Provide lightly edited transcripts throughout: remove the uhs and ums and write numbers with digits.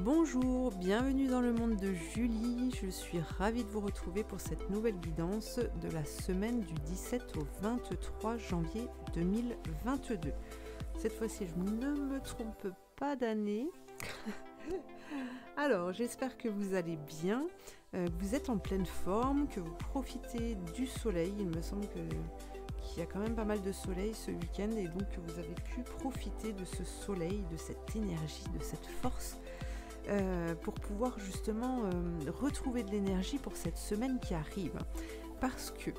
Bonjour, bienvenue dans le monde de Julie. Je suis ravie de vous retrouver pour cette nouvelle guidance de la semaine du 17 au 23 janvier 2022. Cette fois-ci, je ne me trompe pas d'année. Alors, j'espère que vous allez bien, que vous êtes en pleine forme, que vous profitez du soleil. Il me semble qu'il y a quand même pas mal de soleil ce week-end et donc que vous avez pu profiter de ce soleil, de cette énergie, de cette force pour pouvoir justement retrouver de l'énergie pour cette semaine qui arrive. Parce que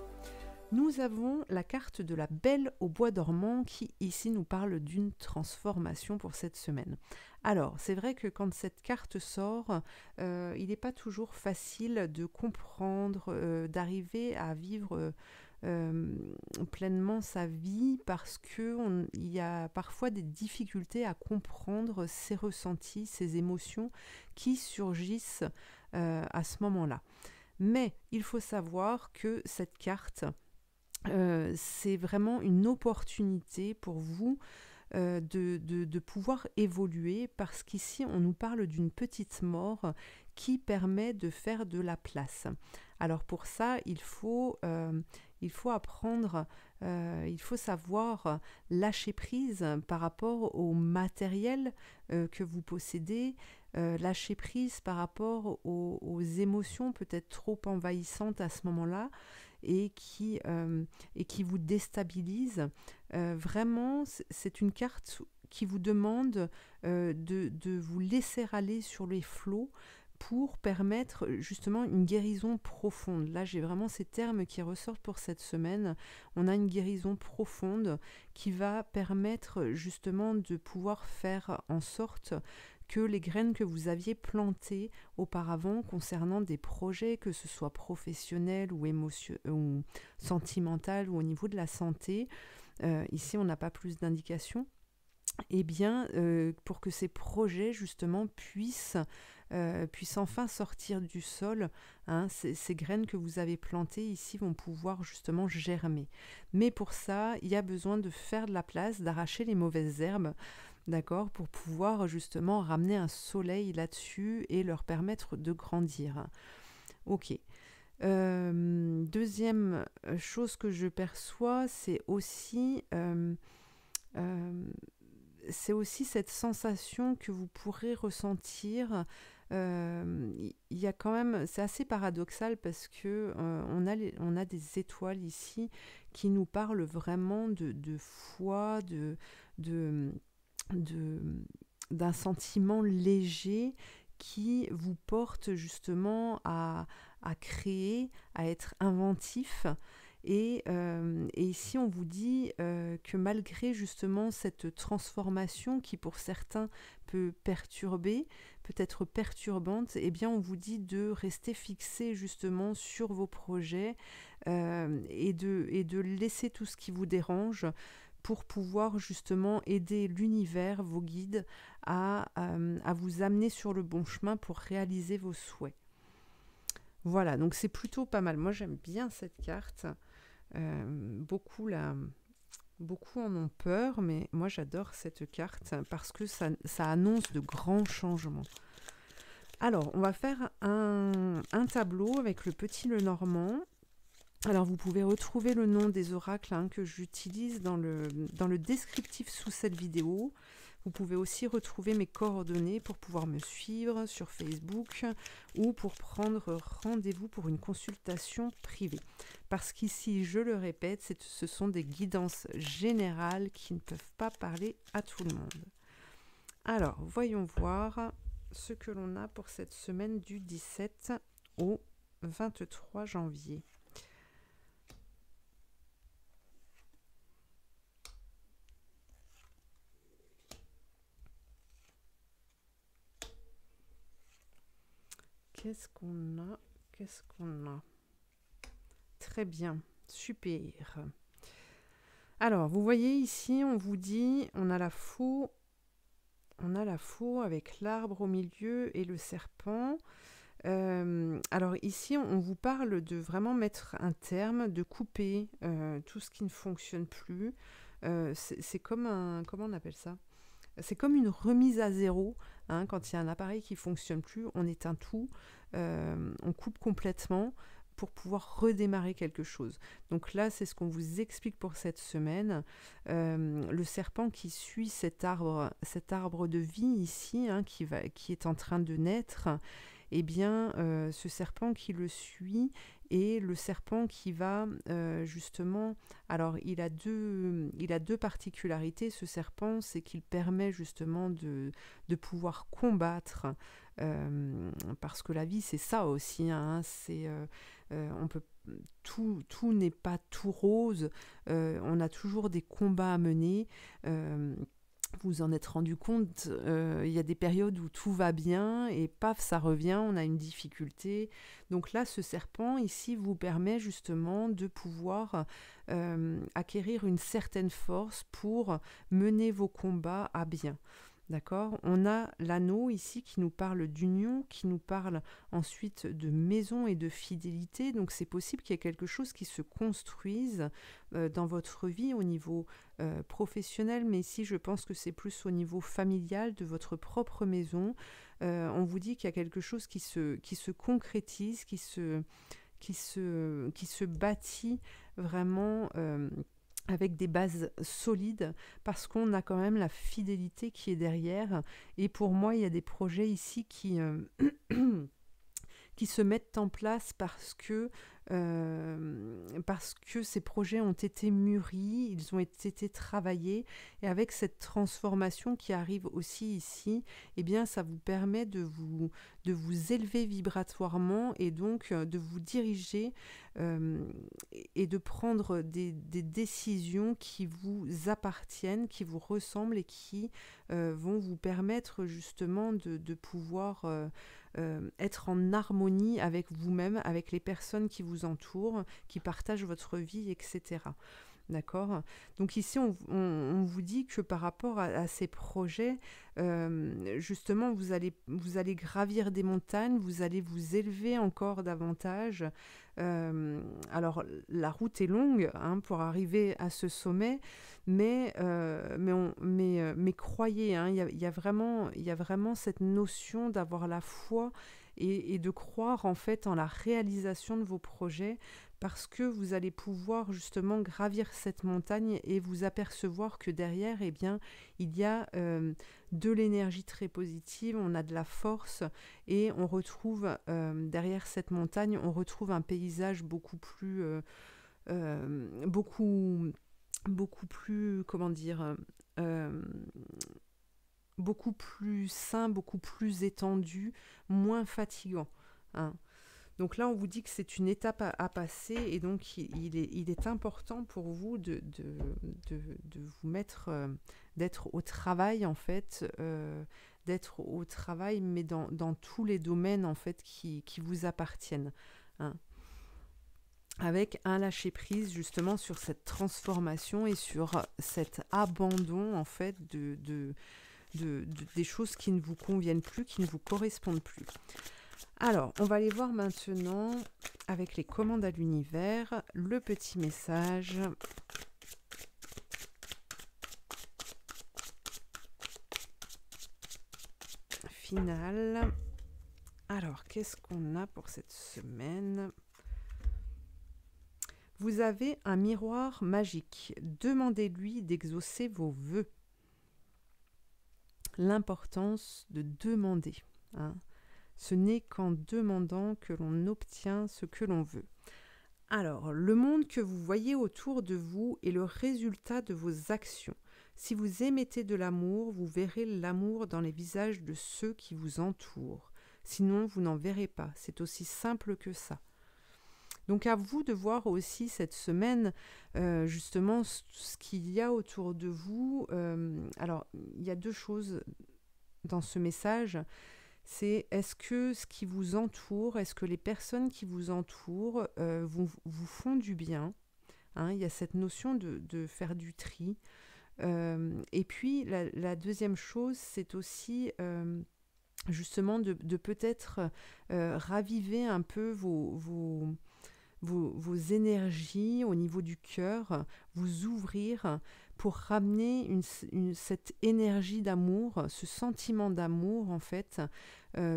nous avons la carte de la Belle au bois dormant qui ici nous parle d'une transformation pour cette semaine. Alors c'est vrai que quand cette carte sort, il n'est pas toujours facile de comprendre, d'arriver à vivre pleinement sa vie parce qu'il y a parfois des difficultés à comprendre ses ressentis, ses émotions qui surgissent à ce moment-là. Mais il faut savoir que cette carte, c'est vraiment une opportunité pour vous de pouvoir évoluer parce qu'ici on nous parle d'une petite mort qui permet de faire de la place. Alors pour ça il faut apprendre, il faut savoir lâcher prise par rapport au matériel que vous possédez, lâcher prise par rapport aux émotions peut-être trop envahissantes à ce moment-là et qui vous déstabilisent. Vraiment, c'est une carte qui vous demande de vous laisser aller sur les flots pour permettre justement une guérison profonde. Là, j'ai vraiment ces termes qui ressortent pour cette semaine. On a une guérison profonde qui va permettre justement de pouvoir faire en sorte que les graines que vous aviez plantées auparavant concernant des projets, que ce soit professionnels ou sentimental ou au niveau de la santé, ici on n'a pas plus d'indications, eh bien pour que ces projets justement puissent enfin sortir du sol, hein, ces graines que vous avez plantées ici vont pouvoir justement germer. Mais pour ça, il y a besoin de faire de la place, d'arracher les mauvaises herbes, d'accord, pour pouvoir justement ramener un soleil là-dessus et leur permettre de grandir. Ok. Deuxième chose que je perçois, c'est aussi cette sensation que vous pourrez ressentir. Il y a quand même, c'est assez paradoxal parce que on a des étoiles ici qui nous parlent vraiment de foi, d'un sentiment léger qui vous porte justement à créer, à être inventif. Et ici, on vous dit que malgré justement cette transformation qui pour certains peut perturber, peut être perturbante, eh bien on vous dit de rester fixé justement sur vos projets et de laisser tout ce qui vous dérange pour pouvoir justement aider l'univers, vos guides, à vous amener sur le bon chemin pour réaliser vos souhaits. Voilà, donc c'est plutôt pas mal. Moi j'aime bien cette carte. Beaucoup en ont peur, mais moi j'adore cette carte parce que ça annonce de grands changements. Alors, on va faire un tableau avec le petit Lenormand. Alors, vous pouvez retrouver le nom des oracles que j'utilise dans le descriptif sous cette vidéo. Vous pouvez aussi retrouver mes coordonnées pour pouvoir me suivre sur Facebook ou pour prendre rendez-vous pour une consultation privée. Parce qu'ici, je le répète, ce sont des guidances générales qui ne peuvent pas parler à tout le monde. Alors, voyons voir ce que l'on a pour cette semaine du 17 au 23 janvier. Qu'est-ce qu'on a? Très bien, super. Alors, vous voyez ici, on vous dit, on a la faux avec l'arbre au milieu et le serpent. Alors ici, on vous parle de vraiment mettre un terme, de couper tout ce qui ne fonctionne plus. C'est comme comment on appelle ça? C'est comme une remise à zéro, hein. Quand il y a un appareil qui ne fonctionne plus, on éteint tout, on coupe complètement pour pouvoir redémarrer quelque chose. Donc là, c'est ce qu'on vous explique pour cette semaine. Le serpent qui suit cet arbre de vie ici, hein, qui est en train de naître, eh bien, ce serpent qui le suit est le serpent qui va justement... Alors, il a deux particularités, ce serpent, c'est qu'il permet justement de pouvoir combattre, parce que la vie, c'est ça aussi, hein, on peut... Tout n'est pas tout rose, on a toujours des combats à mener. Vous en êtes rendu compte, il y a des périodes où tout va bien et paf, ça revient, on a une difficulté. Donc là, ce serpent ici vous permet justement de pouvoir acquérir une certaine force pour mener vos combats à bien. D'accord ? On a l'anneau ici qui nous parle d'union, qui nous parle ensuite de maison et de fidélité. Donc c'est possible qu'il y ait quelque chose qui se construise dans votre vie au niveau professionnel, mais ici je pense que c'est plus au niveau familial de votre propre maison. On vous dit qu'il y a quelque chose qui se concrétise, qui se bâtit vraiment avec des bases solides, parce qu'on a quand même la fidélité qui est derrière. Et pour moi, il y a des projets ici qui se mettent en place parce que ces projets ont été mûris, ils ont été travaillés, et avec cette transformation qui arrive aussi ici, eh bien, ça vous permet de vous élever vibratoirement et donc de vous diriger et de prendre des décisions qui vous appartiennent, qui vous ressemblent et qui vont vous permettre justement de pouvoir être en harmonie avec vous-même, avec les personnes qui vous entourent, qui partagent votre vie, etc. D'accord ? Donc ici, on vous dit que par rapport à ces projets, justement, vous allez gravir des montagnes, vous allez vous élever encore davantage. Alors, la route est longue, hein, pour arriver à ce sommet, mais croyez, hein, il y a vraiment cette notion d'avoir la foi et de croire en fait en la réalisation de vos projets, parce que vous allez pouvoir justement gravir cette montagne et vous apercevoir que derrière, eh bien, il y a de l'énergie très positive, on a de la force, et on retrouve derrière cette montagne, on retrouve un paysage beaucoup plus, comment dire, beaucoup plus sain, beaucoup plus étendu, moins fatigant, hein. Donc là, on vous dit que c'est une étape à passer, et donc il est important pour vous de vous mettre, d'être au travail en fait, mais dans tous les domaines en fait qui vous appartiennent, hein. Avec un lâcher-prise justement sur cette transformation et sur cet abandon en fait des choses qui ne vous conviennent plus, qui ne vous correspondent plus. Alors, on va aller voir maintenant, avec les commandes à l'univers, le petit message final. Alors, qu'est-ce qu'on a pour cette semaine ? Vous avez un miroir magique. Demandez-lui d'exaucer vos vœux. L'importance de demander, hein. Ce n'est qu'en demandant que l'on obtient ce que l'on veut. Alors, le monde que vous voyez autour de vous est le résultat de vos actions. Si vous émettez de l'amour, vous verrez l'amour dans les visages de ceux qui vous entourent. Sinon, vous n'en verrez pas. C'est aussi simple que ça. Donc, à vous de voir aussi cette semaine, justement, ce qu'il y a autour de vous. Alors, il y a deux choses dans ce message. C'est, est-ce que ce qui vous entoure, est-ce que les personnes qui vous entourent vous font du bien, hein, il y a cette notion de faire du tri. Et puis, la deuxième chose, c'est aussi justement de peut-être raviver un peu vos énergies au niveau du cœur, vous ouvrir pour ramener cette énergie d'amour, ce sentiment d'amour en fait,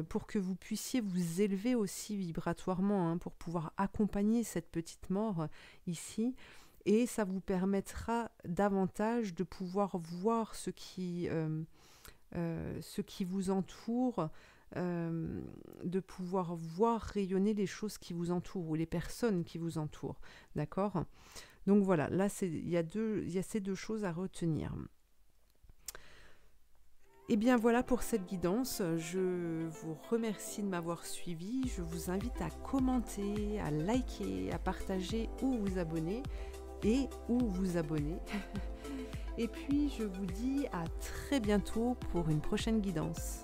pour que vous puissiez vous élever aussi vibratoirement, hein, pour pouvoir accompagner cette petite mort ici. Et ça vous permettra davantage de pouvoir voir ce qui vous entoure, de pouvoir voir rayonner les choses qui vous entourent ou les personnes qui vous entourent. D'accord ? Donc voilà, là il y a ces deux choses à retenir. Et bien voilà pour cette guidance, je vous remercie de m'avoir suivi, je vous invite à commenter, à liker, à partager ou vous abonner, et puis je vous dis à très bientôt pour une prochaine guidance.